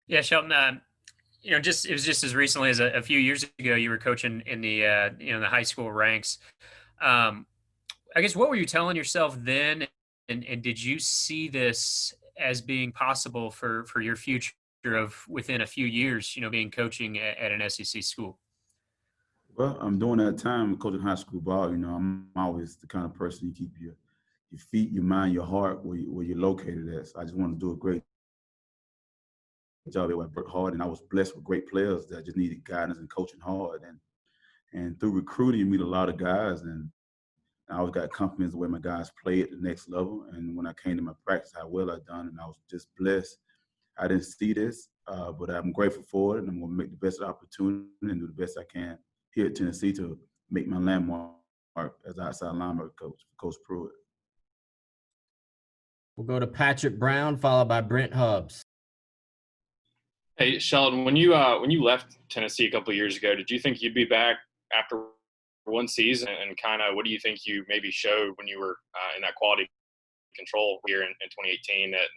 Yeah, Shelton. Just it was just as recently as a few years ago, you were coaching in the high school ranks. Um, I guess what were you telling yourself then, and did you see this as being possible for your future of within a few years? Being coaching at an SEC school. Well, I'm doing that time coaching high school ball. I'm always the kind of person you keep your feet, your mind, your heart where you're located at. So I just want to do a great job. I worked hard, and I was blessed with great players that just needed guidance and coaching hard. And through recruiting, you meet a lot of guys, and I always got confidence the way my guys play at the next level. And when I came to my practice, how well I done, and I was just blessed. I didn't see this, but I'm grateful for it, and I'm going to make the best opportunity and do the best I can here at Tennessee to make my landmark as an outside linebacker coach, Coach Pruitt. We'll go to Patrick Brown, followed by Brent Hubbs. Hey, Sheldon, when you left Tennessee a couple of years ago, did you think you'd be back after one season? And kind of what do you think you maybe showed when you were in that quality control here in 2018 that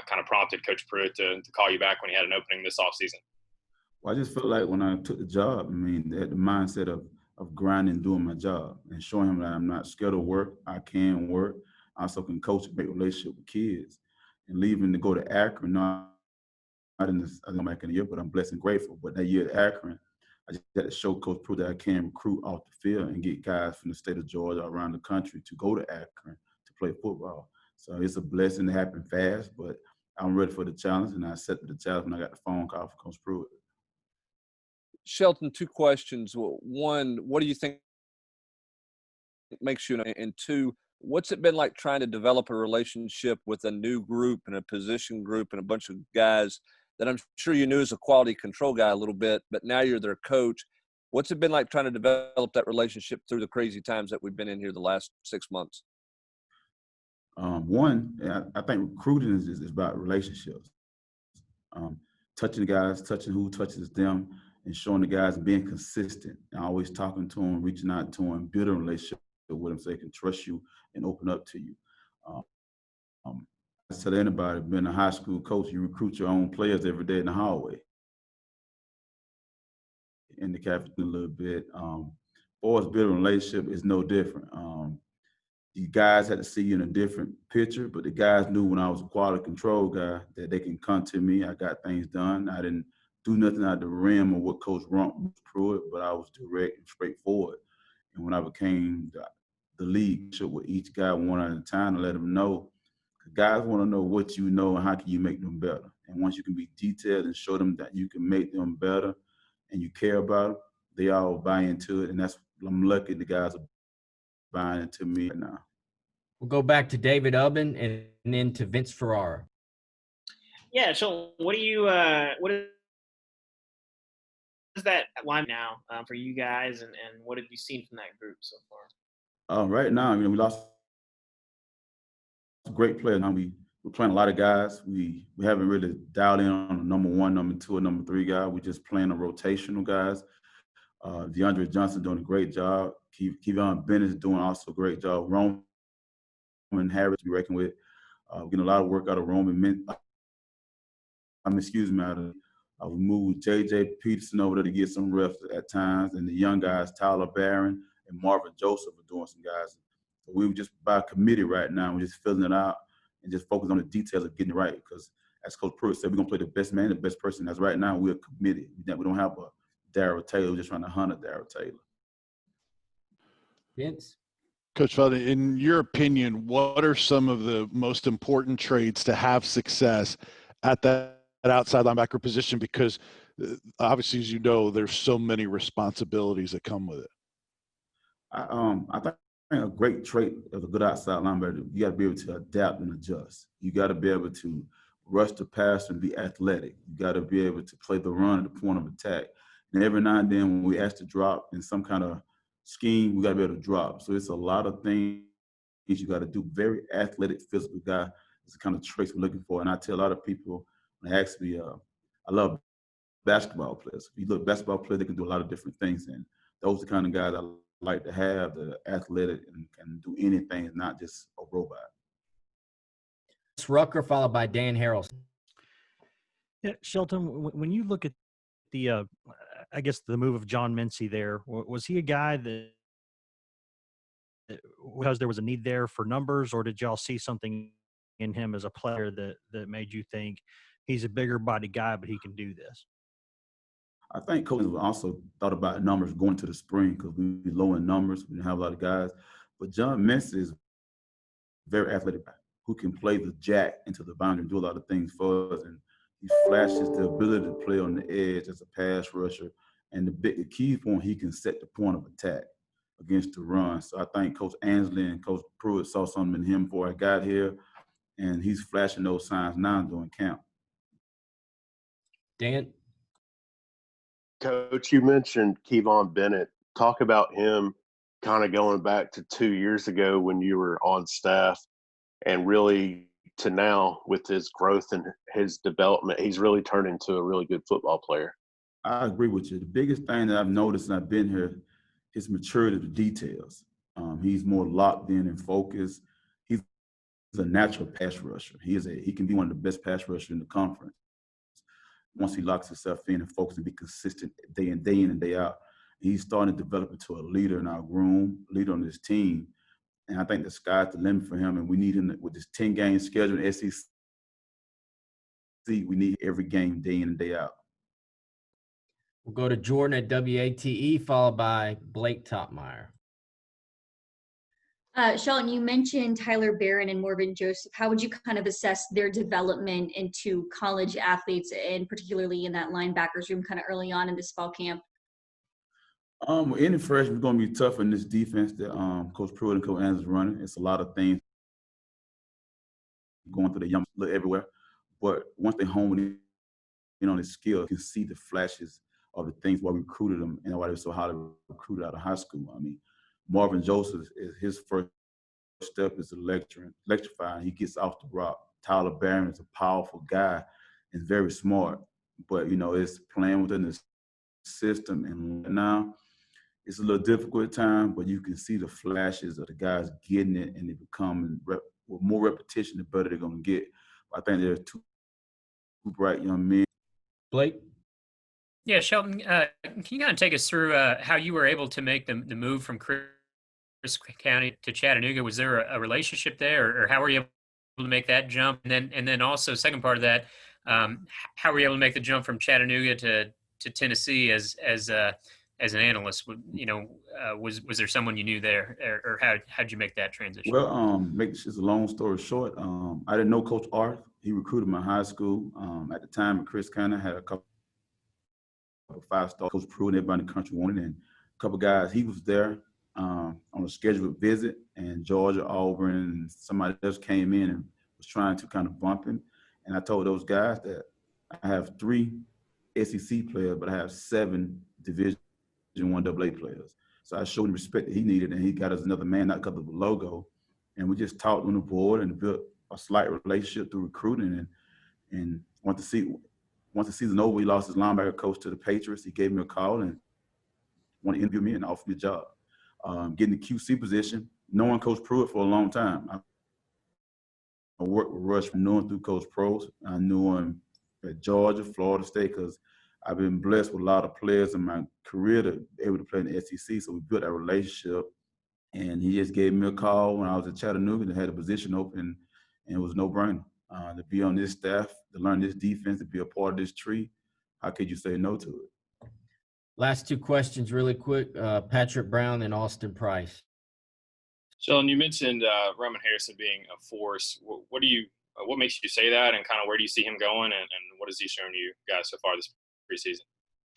kind of prompted Coach Pruitt to call you back when he had an opening this offseason? Well, I just felt like when I took the job, the mindset of grinding, doing my job, and showing him that I'm not scared of work. I can work. I also can coach and make relationship with kids. And leaving to go to Akron, not in this, I don't back in the year, but I'm blessed and grateful. But that year at Akron, I just had to show Coach Pruitt that I can recruit off the field and get guys from the state of Georgia around the country to go to Akron to play football. So it's a blessing to happen fast, but I'm ready for the challenge, and I accepted the challenge when I got the phone call from Coach Pruitt. Shelton, two questions. One, what do you think makes you, and two, what's it been like trying to develop a relationship with a new group and a position group and a bunch of guys that I'm sure you knew as a quality control guy a little bit, but now you're their coach? What's it been like trying to develop that relationship through the crazy times that we've been in here the last 6 months? One, I think recruiting is about relationships. Touching the guys, touching who touches them, and showing the guys and being consistent. And always talking to them, reaching out to them, building a relationship with them so they can trust you and open up to you. I tell anybody, being a high school coach, you recruit your own players every day in the hallway. In the cafeteria a little bit. Boys building a relationship is no different. You guys had to see you in a different picture, but the guys knew when I was a quality control guy that they can come to me. I got things done. I didn't do nothing out of the rim of what Coach Rump was Pruitt, but I was direct and straightforward. And when I became the lead with each guy one at a time to let them know, guys want to know what you know and how can you make them better. And once you can be detailed and show them that you can make them better and you care about them, they all buy into it. And I'm lucky the guys are buying into me now. We'll go back to David Ubben and then to Vince Ferrara. Yeah, so what is that line now for you guys, and what have you seen from that group so far? Right now, we lost a great player. Now we're playing a lot of guys. We haven't really dialed in on a number one, number two, or number three guy. We're just playing a rotational guys. DeAndre Johnson doing a great job. Keyvon Bennett is doing also a great job. Roman Harris we reckon with. We're getting a lot of work out of Roman. We moved J.J. Peterson over there to get some reps at times, and the young guys, Tyler Barron and Marvin Joseph, are doing some guys. So we were just by committee right now. We're just filling it out and just focus on the details of getting it right. Because as Coach Pruitt said, we're going to play the best man, the best person. As right now, we're committed. We don't have a Darryl Taylor. We're just trying to hunt a Darryl Taylor. Vince? Coach Felton, in your opinion, what are some of the most important traits to have success at that outside linebacker position? Because obviously, as you know, there's so many responsibilities that come with it. I think a great trait of a good outside linebacker, you got to be able to adapt and adjust. You got to be able to rush the pass and be athletic. You got to be able to play the run at the point of attack. And every now and then when we ask to drop in some kind of scheme, we got to be able to drop. So it's a lot of things you got to do. Very athletic, physical guy is the kind of traits we're looking for. And I tell a lot of people, when they ask me, I love basketball players. If you look at basketball players, they can do a lot of different things. And those are the kind of guys I like to have, that are athletic and can do anything, not just a robot. Rucker, followed by Dan Harrelson. Yeah, Shelton, when you look at the, I guess the move of John Mincy there, was he a guy that because there was a need there for numbers, or did y'all see something in him as a player that made you think he's a bigger body guy, but he can do this? I think coaches also thought about numbers going to the spring because we were low in numbers. We didn't have a lot of guys. But John Mincy is very athletic guy who can play the jack into the boundary and do a lot of things for us. And he flashes the ability to play on the edge as a pass rusher. And the key point, he can set the point of attack against the run. So I think Coach Ansley and Coach Pruitt saw something in him before I got here, and he's flashing those signs now during camp. Dan? Coach, you mentioned Keyvon Bennett. Talk about him kind of going back to 2 years ago when you were on staff and really to now with his growth and his development, he's really turned into a really good football player. I agree with you. The biggest thing that I've noticed since I've been here is maturity to details. He's more locked in and focused. He's a natural pass rusher. He can be one of the best pass rushers in the conference. Once he locks himself in and focuses and be consistent day in and day out, he's starting to develop into a leader in our room, leader on this team. And I think the sky's the limit for him. And we need him with this 10-game schedule in SEC. We need every game day in and day out. We'll go to Jordan at WATE, followed by Blake Topmeyer. Shelton, you mentioned Tyler Barron and Morgan Joseph. How would you kind of assess their development into college athletes, and particularly in that linebackers room kind of early on in this fall camp? Any freshman is going to be tough in this defense that Coach Pruitt and Coach Anderson is running. It's a lot of things going through the young look everywhere. But once they hone in on his skill, you can see the flashes of the things why we recruited them and why they were so highly recruited out of high school. I mean, Marvin Joseph is his first step is electrifying. He gets off the rock. Tyler Barron is a powerful guy and very smart, but it's playing within the system. And now it's a little difficult at times, but you can see the flashes of the guys getting it, and they become with more repetition, the better they're going to get. I think they're two bright young men. Blake? Yeah, Shelton, can you kind of take us through how you were able to make the move from Chris County to Chattanooga? Was there a relationship there, or how were you able to make that jump? And then also, second part of that, how were you able to make the jump from Chattanooga to Tennessee as an analyst? Was there someone you knew there, or how'd you make that transition? Well, make this just a long story short, I didn't know Coach Arth. He recruited me in high school. At the time, Chris County had a couple of five-star Coach Pruitt, everybody in the country wanted, and a couple guys. He was there on a scheduled visit, and Georgia, Auburn, and somebody else came in and was trying to kind of bump him. And I told those guys that I have 3 SEC players, but I have 7 Division I AA players. So I showed him respect that he needed, and he got us another man, not because of the logo. And we just talked on the board and built a slight relationship through recruiting. And once the season over, he lost his linebacker coach to the Patriots. He gave me a call and wanted to interview me and offer me a job. Getting the QC position, knowing Coach Pruitt for a long time. I worked with Rush from knowing through Coach Pros. I knew him at Georgia, Florida State, because I've been blessed with a lot of players in my career to be able to play in the SEC. So we built that relationship. And he just gave me a call when I was at Chattanooga and had a position open, and it was no-brainer. To be on this staff, to learn this defense, to be a part of this tree, how could you say no to it? Last 2 questions really quick. Patrick Brown and Austin Price. Sheldon, you mentioned Roman Harrison being a force. What makes you say that, and kind of where do you see him going, and what has he shown you guys so far this preseason?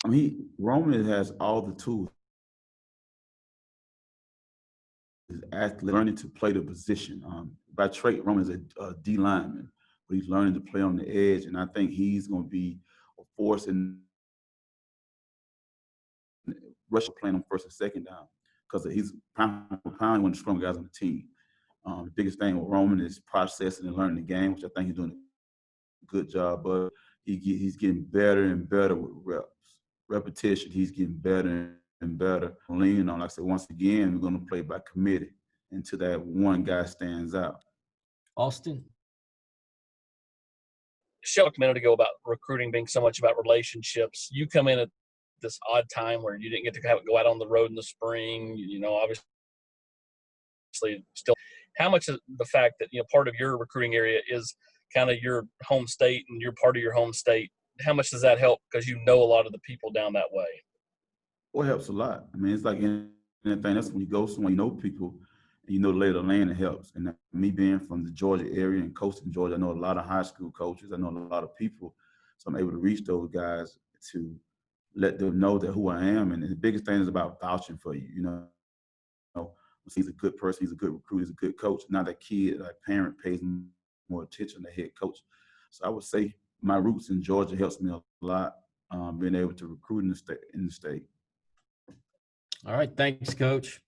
I mean, Roman has all the tools. He's actually learning to play the position. By trade, Roman is a D lineman, but he's learning to play on the edge, and I think he's going to be a force in rush playing on first and second down because he's pound one of the strong guys on the team. The biggest thing with Roman is processing and learning the game, which I think he's doing a good job. But he's getting better and better with repetition. He's getting better and better. Leaning on, like I said, once again, we're going to play by committee until that one guy stands out. Austin? Shelton a minute ago about recruiting being so much about relationships. You come in at this odd time where you didn't get to go out on the road in the spring. You know, obviously, still, how much of the fact that part of your recruiting area is kind of your home state and you're part of your home state? How much does that help because you know a lot of the people down that way? Well, it helps a lot. I mean, it's like anything. That's when you go somewhere, you know people, and you know the lay of the land, it helps. And me being from the Georgia area and coastal Georgia, I know a lot of high school coaches. I know a lot of people. So I'm able to reach those guys to let them know that who I am. And the biggest thing is about vouching for you. You know, he's a good person, he's a good recruiter, he's a good coach. Now that kid, like parent, pays more attention to head coach. So I would say my roots in Georgia helps me a lot, being able to recruit in the state. All right, thanks, Coach.